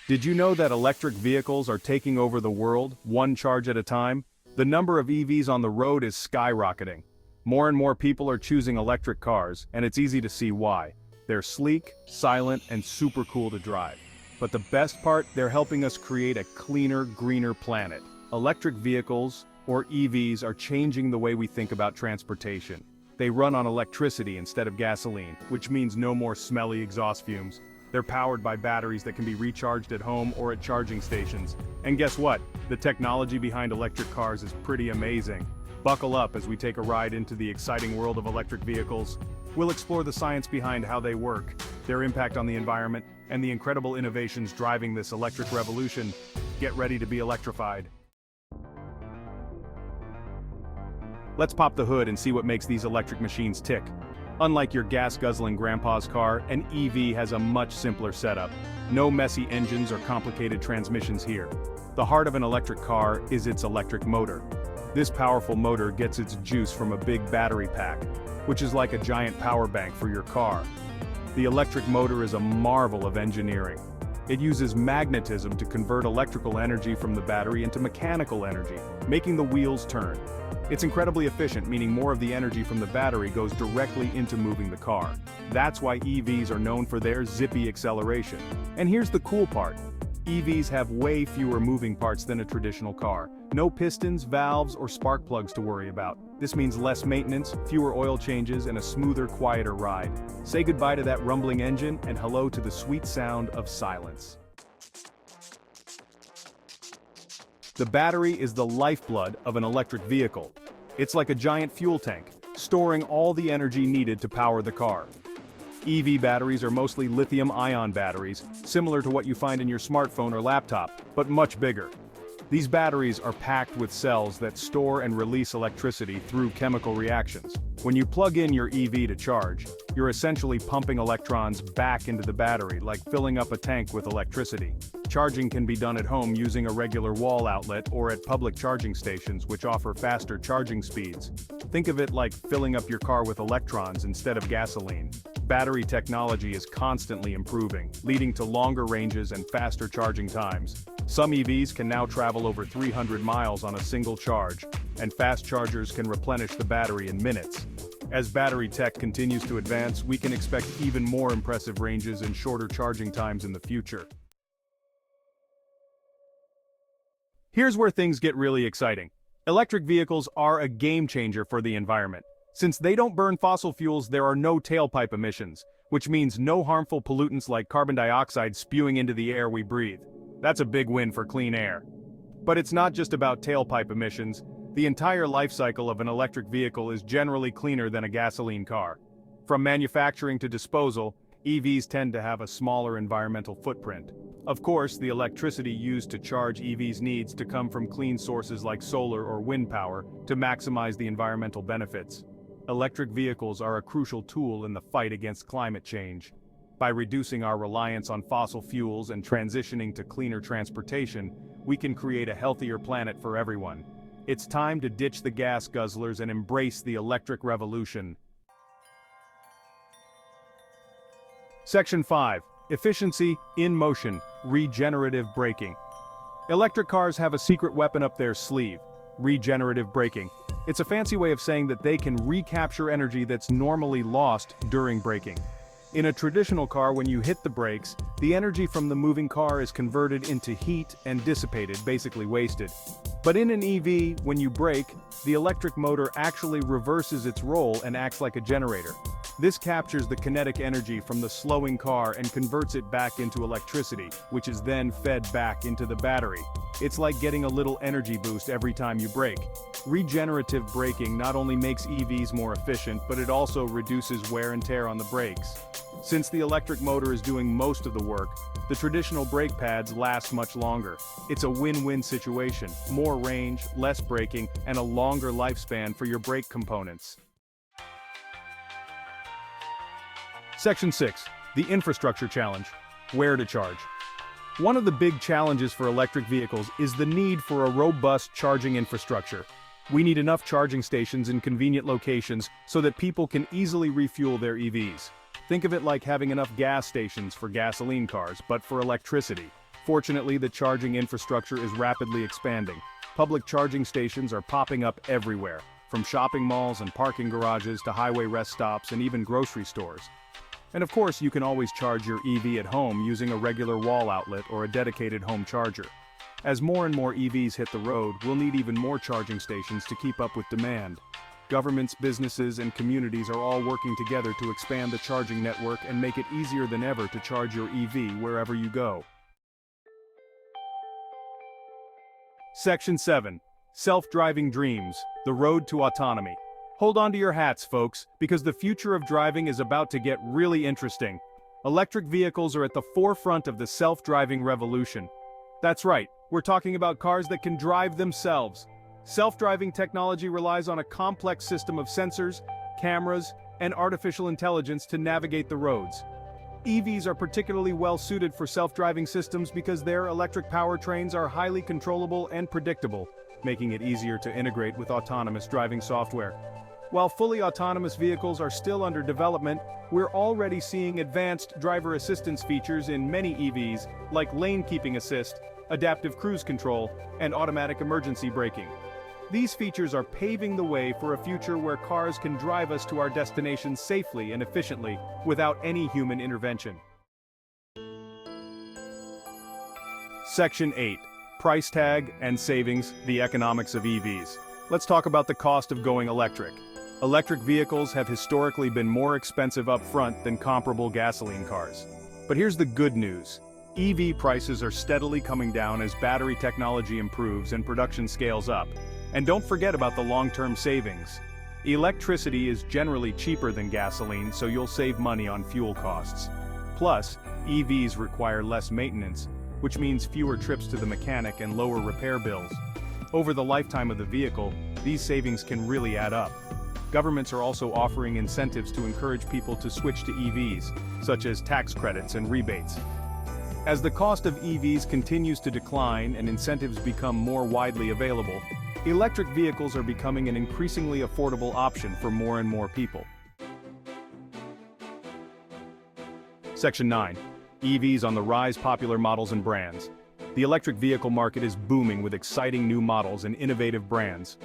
Did you know that electric vehicles are taking over the world, one charge at a time? The number of EVs on the road is skyrocketing. More and more people are choosing electric cars, and it's easy to see why. They're sleek, silent, and super cool to drive. But the best part, they're helping us create a cleaner, greener planet. Electric vehicles, or EVs, are changing the way we think about transportation. They run on electricity instead of gasoline, which means no more smelly exhaust fumes. They're powered by batteries that can be recharged at home or at charging stations. And guess what? The technology behind electric cars is pretty amazing. Buckle up as we take a ride into the exciting world of electric vehicles. We'll explore the science behind how they work, their impact on the environment, and the incredible innovations driving this electric revolution. Get ready to be electrified. Let's pop the hood and see what makes these electric machines tick. Unlike your gas-guzzling grandpa's car, an EV has a much simpler setup. No messy engines or complicated transmissions here. The heart of an electric car is its electric motor. This powerful motor gets its juice from a big battery pack, which is like a giant power bank for your car. The electric motor is a marvel of engineering. It uses magnetism to convert electrical energy from the battery into mechanical energy, making the wheels turn. It's incredibly efficient, meaning more of the energy from the battery goes directly into moving the car. That's why EVs are known for their zippy acceleration. And here's the cool part. EVs have way fewer moving parts than a traditional car. No pistons, valves, or spark plugs to worry about. This means less maintenance, fewer oil changes, and a smoother, quieter ride. Say goodbye to that rumbling engine and hello to the sweet sound of silence. The battery is the lifeblood of an electric vehicle. It's like a giant fuel tank, storing all the energy needed to power the car. EV batteries are mostly lithium-ion batteries, similar to what you find in your smartphone or laptop, but much bigger. These batteries are packed with cells that store and release electricity through chemical reactions. When you plug in your EV to charge, you're essentially pumping electrons back into the battery, like filling up a tank with electricity. Charging can be done at home using a regular wall outlet or at public charging stations, which offer faster charging speeds. Think of it like filling up your car with electrons instead of gasoline. Battery technology is constantly improving, leading to longer ranges and faster charging times. Some EVs can now travel over 300 miles on a single charge, and fast chargers can replenish the battery in minutes. As battery tech continues to advance, we can expect even more impressive ranges and shorter charging times in the future. Here's where things get really exciting. Electric vehicles are a game changer for the environment. Since they don't burn fossil fuels, there are no tailpipe emissions, which means no harmful pollutants like carbon dioxide spewing into the air we breathe. That's a big win for clean air. But it's not just about tailpipe emissions. The entire life cycle of an electric vehicle is generally cleaner than a gasoline car. From manufacturing to disposal, EVs tend to have a smaller environmental footprint. Of course, the electricity used to charge EVs needs to come from clean sources like solar or wind power to maximize the environmental benefits. Electric vehicles are a crucial tool in the fight against climate change. By reducing our reliance on fossil fuels and transitioning to cleaner transportation, we can create a healthier planet for everyone. It's time to ditch the gas guzzlers and embrace the electric revolution. Section 5. Efficiency, in motion, regenerative braking. Electric cars have a secret weapon up their sleeve: regenerative braking. It's a fancy way of saying that they can recapture energy that's normally lost during braking. In a traditional car, when you hit the brakes, the energy from the moving car is converted into heat and dissipated, basically wasted. But in an EV, when you brake, the electric motor actually reverses its role and acts like a generator. This captures the kinetic energy from the slowing car and converts it back into electricity, which is then fed back into the battery. It's like getting a little energy boost every time you brake. Regenerative braking not only makes EVs more efficient, but it also reduces wear and tear on the brakes. Since the electric motor is doing most of the work, the traditional brake pads last much longer. It's a win-win situation: more range, less braking, and a longer lifespan for your brake components. Section 6. The infrastructure challenge. Where to charge. One of the big challenges for electric vehicles is the need for a robust charging infrastructure. We need enough charging stations in convenient locations so that people can easily refuel their EVs. Think of it like having enough gas stations for gasoline cars, but for electricity. Fortunately, the charging infrastructure is rapidly expanding. Public charging stations are popping up everywhere, from shopping malls and parking garages to highway rest stops and even grocery stores. And of course, you can always charge your EV at home using a regular wall outlet or a dedicated home charger. As more and more EVs hit the road, we'll need even more charging stations to keep up with demand. Governments, businesses, and communities are all working together to expand the charging network and make it easier than ever to charge your EV wherever you go. Section 7. Self-driving dreams, the road to autonomy. Hold on to your hats, folks, because the future of driving is about to get really interesting. Electric vehicles are at the forefront of the self-driving revolution. That's right, we're talking about cars that can drive themselves. Self-driving technology relies on a complex system of sensors, cameras, and artificial intelligence to navigate the roads. EVs are particularly well suited for self-driving systems because their electric powertrains are highly controllable and predictable, making it easier to integrate with autonomous driving software. While fully autonomous vehicles are still under development, we're already seeing advanced driver assistance features in many EVs, like lane keeping assist, adaptive cruise control, and automatic emergency braking. These features are paving the way for a future where cars can drive us to our destinations safely and efficiently without any human intervention. Section 8. Price tag and savings, the economics of EVs. Let's talk about the cost of going electric. Electric vehicles have historically been more expensive up front than comparable gasoline cars. But here's the good news. EV prices are steadily coming down as battery technology improves and production scales up. And don't forget about the long-term savings. Electricity is generally cheaper than gasoline, so you'll save money on fuel costs. Plus, EVs require less maintenance, which means fewer trips to the mechanic and lower repair bills. Over the lifetime of the vehicle, these savings can really add up. Governments are also offering incentives to encourage people to switch to EVs, such as tax credits and rebates. As the cost of EVs continues to decline and incentives become more widely available, electric vehicles are becoming an increasingly affordable option for more and more people. Section 9. EVs on the rise, popular models and brands. The electric vehicle market is booming with exciting new models and innovative brands.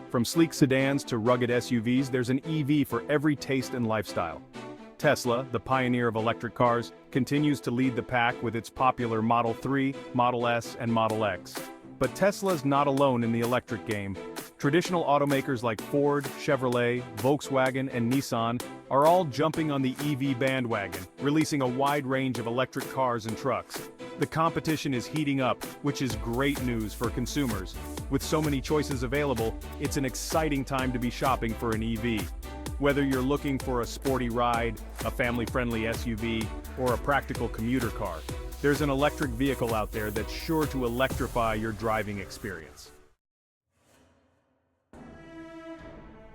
From sleek sedans to rugged SUVs, there's an EV for every taste and lifestyle. Tesla, the pioneer of electric cars, continues to lead the pack with its popular Model 3, Model S, and Model X. But Tesla's not alone in the electric game. Traditional automakers like Ford, Chevrolet, Volkswagen, and Nissan are all jumping on the EV bandwagon, releasing a wide range of electric cars and trucks. The competition is heating up, which is great news for consumers. With so many choices available, it's an exciting time to be shopping for an EV. Whether you're looking for a sporty ride, a family-friendly SUV, or a practical commuter car, there's an electric vehicle out there that's sure to electrify your driving experience.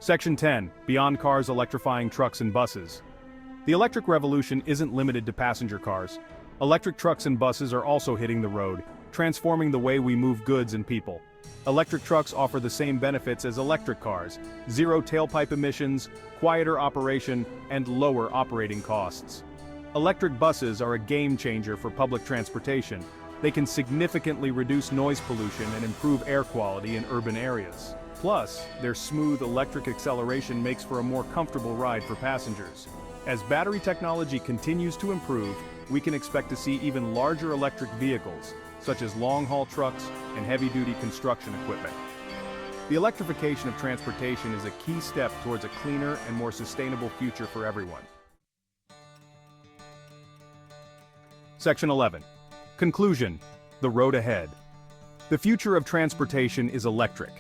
Section 10. Beyond cars, electrifying trucks and buses. The electric revolution isn't limited to passenger cars. Electric trucks and buses are also hitting the road, transforming the way we move goods and people. Electric trucks offer the same benefits as electric cars: zero tailpipe emissions, quieter operation, and lower operating costs. Electric buses are a game changer for public transportation. They can significantly reduce noise pollution and improve air quality in urban areas. Plus, their smooth electric acceleration makes for a more comfortable ride for passengers. As battery technology continues to improve, we can expect to see even larger electric vehicles, such as long-haul trucks and heavy-duty construction equipment. The electrification of transportation is a key step towards a cleaner and more sustainable future for everyone. Section 11. Conclusion. The road ahead. The future of transportation is electric.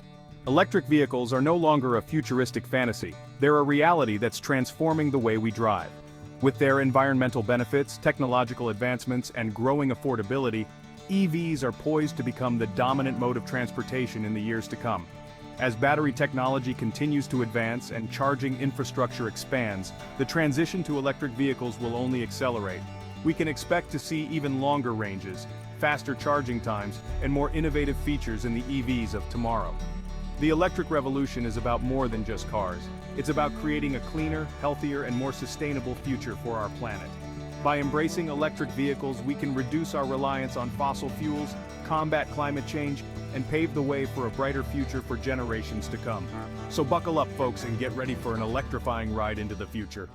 Electric vehicles are no longer a futuristic fantasy. They're a reality that's transforming the way we drive. With their environmental benefits, technological advancements, and growing affordability, EVs are poised to become the dominant mode of transportation in the years to come. As battery technology continues to advance and charging infrastructure expands, the transition to electric vehicles will only accelerate. We can expect to see even longer ranges, faster charging times, and more innovative features in the EVs of tomorrow. The electric revolution is about more than just cars. It's about creating a cleaner, healthier, and more sustainable future for our planet. By embracing electric vehicles, we can reduce our reliance on fossil fuels, combat climate change, and pave the way for a brighter future for generations to come. So buckle up, folks, and get ready for an electrifying ride into the future.